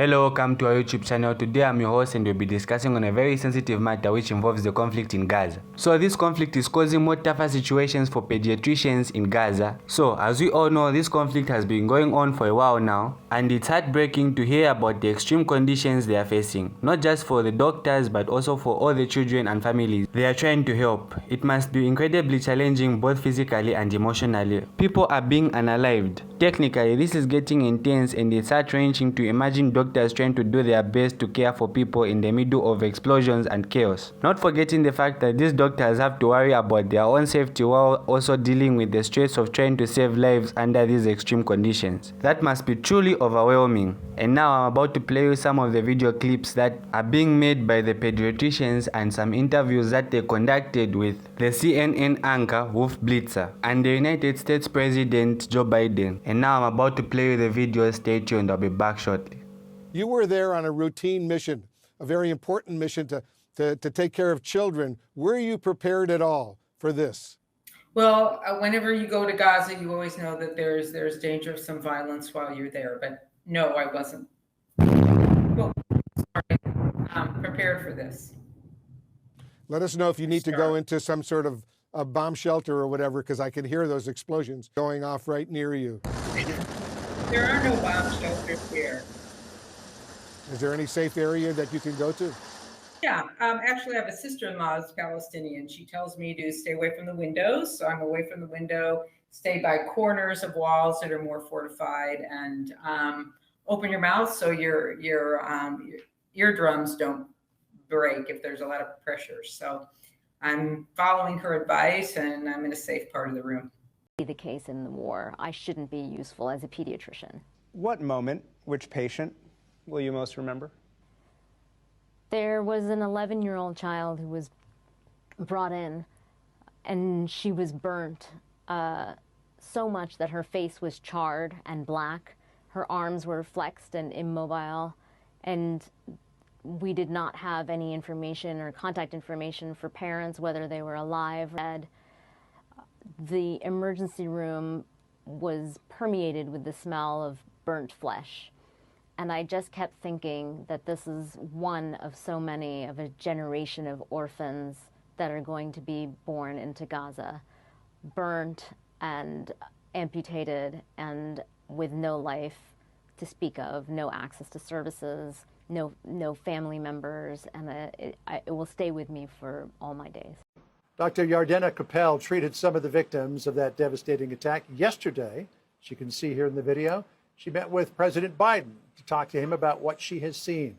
Hello, welcome to our YouTube channel. Today I'm your host and we'll be discussing on a very sensitive matter which involves the conflict in Gaza. So this conflict is causing more tougher situations for pediatricians in Gaza. So as we all know, this conflict has been going on for a while now, and it's heartbreaking to hear about the extreme conditions they are facing, not just for the doctors but also for all the children and families they are trying to help. It must be incredibly challenging both physically and emotionally. People are being unalived. Technically, this is getting intense and it's heart-wrenching to imagine doctors trying to do their best to care for people in the middle of explosions and chaos. Not forgetting the fact that these doctors have to worry about their own safety while also dealing with the stress of trying to save lives under these extreme conditions. That must be truly overwhelming. And now I'm about to play you some of the video clips that are being made by the pediatricians and some interviews that they conducted with the CNN anchor Wolf Blitzer and the United States President Joe Biden. And now I'm about to play you the video. Stay tuned, I'll be back shortly. You were there on a routine mission, a very important mission to take care of children. Were you prepared at all for this? Well, whenever you go to Gaza, you always know that there's danger of some violence while you're there. But no, I wasn't. Oh, sorry. Prepared for this. Let us know if you need to go into some sort of a bomb shelter or whatever, because I can hear those explosions going off right near you. There are no bomb shelters here. Is there any safe area that you can go to? Yeah, actually, I have a sister-in-law who's Palestinian. She tells me to stay away from the windows, so I'm away from the window. Stay by corners of walls that are more fortified, and open your mouth so your eardrums don't break if there's a lot of pressure. So I'm following her advice, and I'm in a safe part of the room. The case in the war, I shouldn't be useful as a pediatrician. What moment, which patient will you most remember? There was an 11-year-old child who was brought in, and she was burnt so much that her face was charred and black. Her arms were flexed and immobile, and we did not have any information or contact information for parents, whether they were alive or dead. The emergency room was permeated with the smell of burnt flesh. And I just kept thinking that this is one of so many of a generation of orphans that are going to be born into Gaza, burnt and amputated and with no life to speak of, no access to services, no family members, and it will stay with me for all my days. Dr. Yardena Capel treated some of the victims of that devastating attack yesterday. As you can see here in the video, she met with President Biden to talk to him about what she has seen.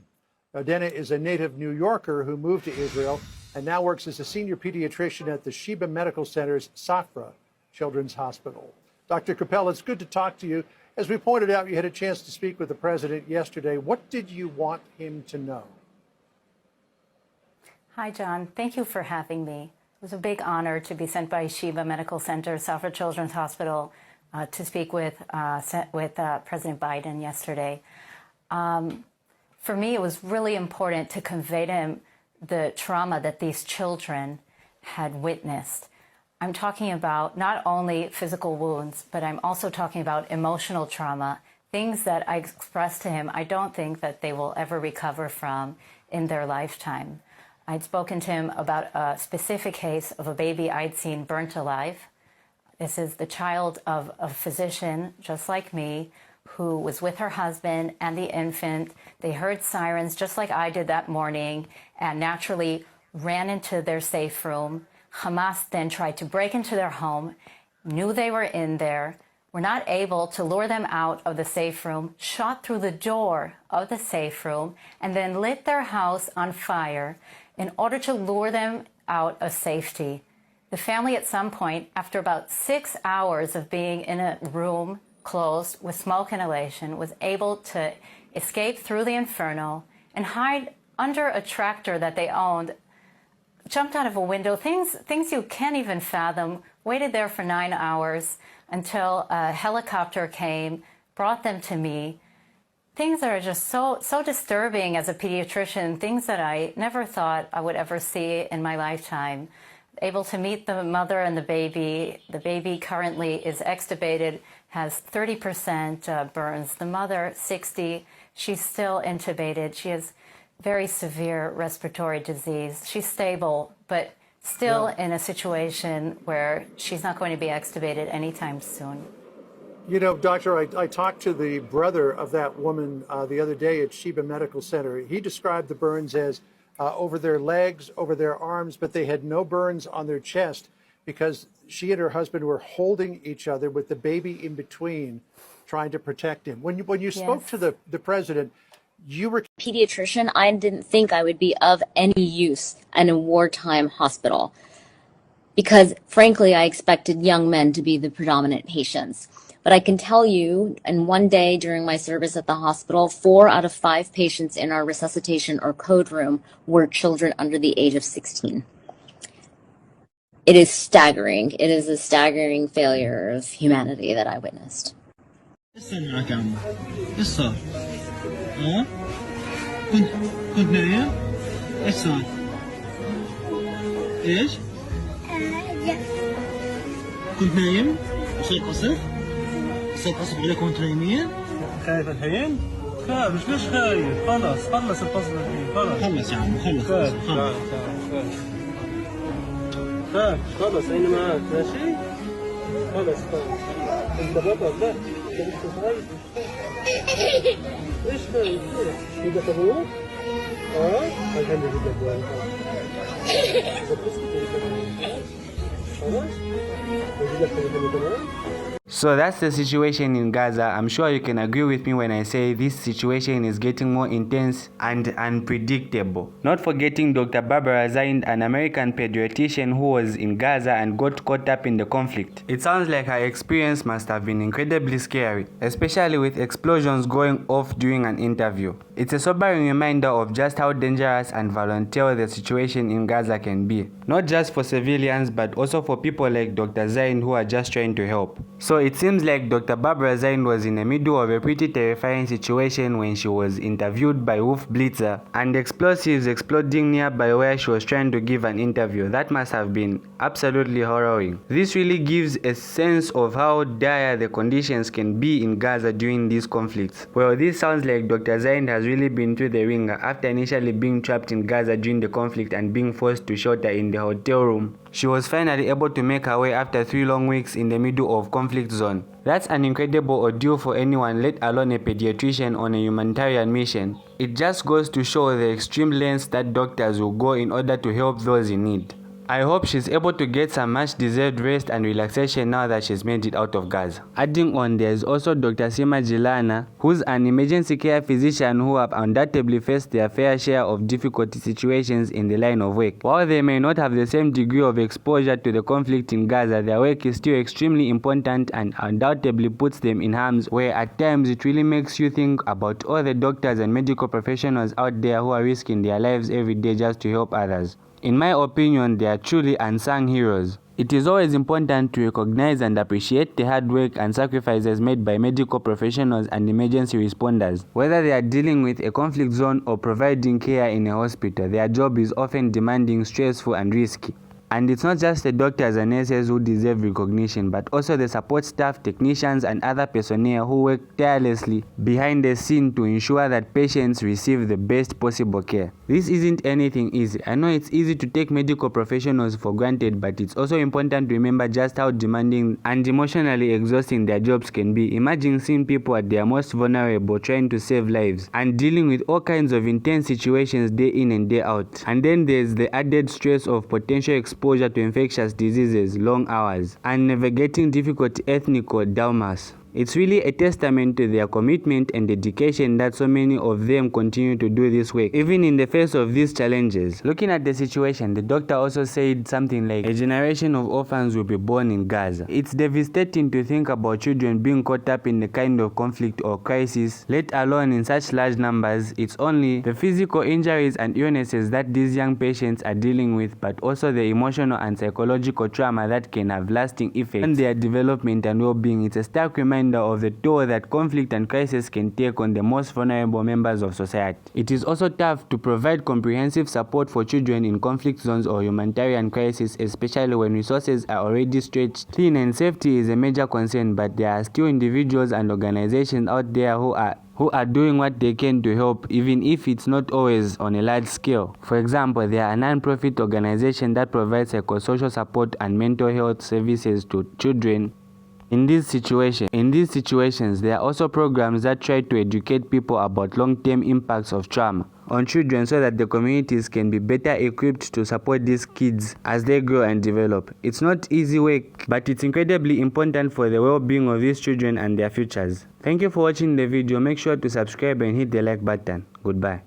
Yardena is a native New Yorker who moved to Israel and now works as a senior pediatrician at the Sheba Medical Center's Safra Children's Hospital. Dr. Capel, it's good to talk to you. As we pointed out, you had a chance to speak with the president yesterday. What did you want him to know? Hi, John. Thank you for having me. It was a big honor to be sent by Sheba Medical Center, Safra Children's Hospital, to speak with President Biden yesterday. For me, it was really important to convey to him the trauma that these children had witnessed. I'm talking about not only physical wounds, but I'm also talking about emotional trauma, things that I expressed to him I don't think that they will ever recover from in their lifetime. I'd spoken to him about a specific case of a baby I'd seen burnt alive. This is the child of a physician, just like me, who was with her husband and the infant. They heard sirens, just like I did that morning, and naturally ran into their safe room. Hamas then tried to break into their home, knew they were in there, were not able to lure them out of the safe room, shot through the door of the safe room, and then lit their house on fire in order to lure them out of safety. The family at some point, after about 6 hours of being in a room closed with smoke inhalation, was able to escape through the inferno and hide under a tractor that they owned, jumped out of a window, things you can't even fathom, waited there for 9 hours until a helicopter came, brought them to me. Things that are just so disturbing as a pediatrician, things that I never thought I would ever see in my lifetime. able to meet the mother and the baby. The baby currently is extubated, has 30% burns. The mother, 60. She's still intubated. She has very severe respiratory disease. She's stable, but still in a situation where she's not going to be extubated anytime soon. You know, doctor, I talked to the brother of that woman the other day at Sheba Medical Center. He described the burns as over their legs, over their arms, but they had no burns on their chest because she and her husband were holding each other with the baby in between, trying to protect him. When you spoke to the president, you were pediatrician. I didn't think I would be of any use in a wartime hospital because, frankly, I expected young men to be the predominant patients. But I can tell you, in one day during my service at the hospital, 4 out of 5 patients in our resuscitation or code room were children under the age of 16. It is staggering. It is a staggering failure of humanity that I witnessed. كنت نايم؟ ايش صار؟ ايش؟ كنت نايم؟ شيء قصف؟ شيء قصف عليكم وانتم نايمين؟ خايف الحين؟ خايف ليش خايف؟ خلص القصف الحين خلص يا عم خلص أنا معك ماشي؟ خلص أنت بطل لا أنت لسه خايف ايش خايف؟ بدك ابوك؟ الحمد لله خلاص؟ So that's the situation in Gaza. I'm sure you can agree with me when I say this situation is getting more intense and unpredictable. Not forgetting Dr. Barbara Zind, an American pediatrician who was in Gaza and got caught up in the conflict. It sounds like her experience must have been incredibly scary, especially with explosions going off during an interview. It's a sobering reminder of just how dangerous and volatile the situation in Gaza can be, not just for civilians but also for people like Dr. Zind who are just trying to help. So it seems like Dr. Barbara Zind was in the middle of a pretty terrifying situation when she was interviewed by Wolf Blitzer and explosives exploding nearby where she was trying to give an interview. That must have been absolutely harrowing. This really gives a sense of how dire the conditions can be in Gaza during these conflicts. Well, this sounds like Dr. Zind has really been through the ringer after initially being trapped in Gaza during the conflict and being forced to shelter in the hotel room. She was finally able to make her way after 3 long weeks in the middle of conflict zone. That's an incredible ordeal for anyone, let alone a pediatrician on a humanitarian mission. It just goes to show the extreme lengths that doctors will go in order to help those in need. I hope she's able to get some much deserved rest and relaxation now that she's made it out of Gaza. Adding on, there's also Dr. Sima Jilana, who's an emergency care physician who have undoubtedly faced their fair share of difficult situations in the line of work. While they may not have the same degree of exposure to the conflict in Gaza, their work is still extremely important and undoubtedly puts them in harm's way. At times, it really makes you think about all the doctors and medical professionals out there who are risking their lives every day just to help others. In my opinion, they are truly unsung heroes. It is always important to recognize and appreciate the hard work and sacrifices made by medical professionals and emergency responders. Whether they are dealing with a conflict zone or providing care in a hospital, their job is often demanding, stressful, and risky. And it's not just the doctors and nurses who deserve recognition, but also the support staff, technicians, and other personnel who work tirelessly behind the scene to ensure that patients receive the best possible care. This isn't anything easy. I know it's easy to take medical professionals for granted, but it's also important to remember just how demanding and emotionally exhausting their jobs can be. Imagine seeing people at their most vulnerable trying to save lives and dealing with all kinds of intense situations day in and day out. And then there's the added stress of potential exposure to infectious diseases, long hours, and navigating difficult ethnic dilemmas. It's really a testament to their commitment and dedication that so many of them continue to do this work, even in the face of these challenges. Looking at the situation, the doctor also said something like, a generation of orphans will be born in Gaza. It's devastating to think about children being caught up in the kind of conflict or crisis, let alone in such large numbers. It's only the physical injuries and illnesses that these young patients are dealing with, but also the emotional and psychological trauma that can have lasting effects on their development and well-being. It's a stark reminder reminder of the toll that conflict and crisis can take on the most vulnerable members of society. It is also tough to provide comprehensive support for children in conflict zones or humanitarian crises, especially when resources are already stretched thin and safety is a major concern, but there are still individuals and organizations out there who are doing what they can to help, even if it's not always on a large scale. For example, there are a non-profit organization that provides psychosocial support and mental health services to children in these situations. There are also programs that try to educate people about long-term impacts of trauma on children so that the communities can be better equipped to support these kids as they grow and develop. It's not easy work, but it's incredibly important for the well-being of these children and their futures. Thank you for watching the video. Make sure to subscribe and hit the like button. Goodbye.